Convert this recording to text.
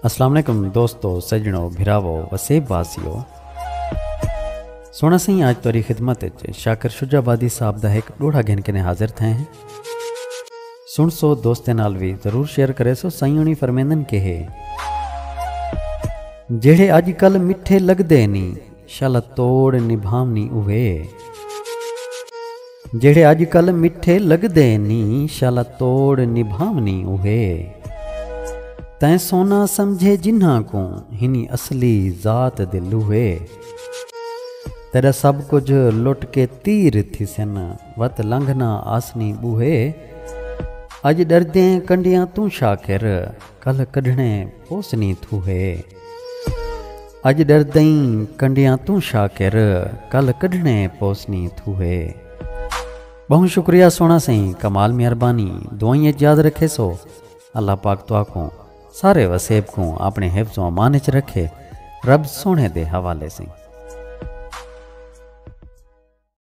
अस्सलाम वालेकुम दोस्तों, सजणों, भिरावो, वसेब वासियों। सोना सही आज तुरी खिदमत शाकिर शुजाबादी साहब का एक डोड़ा घिन के हाजिर थे हैं। सुन सो दोस्तें नाल भी जरूर शेयर करे सो। सही उन्हीं फरमेंदन के है जेड़े अजकल मिठे लगदे नी शाला तोड़ निभावनी उहे। जेड़े अजकल मिठे लगदे नी शाला तोड़ निभावनी उहे। तैं सोना समझे जिन्हां को हिनी असली जात दिल हुए। तेरा सब कुछ लुट के तीर थी सन वत लंघना आसनी बूहे। अज डरदे कंडियां तू शाकिर कल कढ़ने पोसनी थूहे। अज डरदई कंडियां तू शाकिर कल कढ़ने पोसनी थूहे। बहुत शुक्रिया सोना सही, कमाल मेहरबानी। दुआएं याद रखे सो। अल्लाह पाक तो को सारे वसेब को अपने हिफ्ज़ व अमान च रखे। रब सोने दे हवाले से।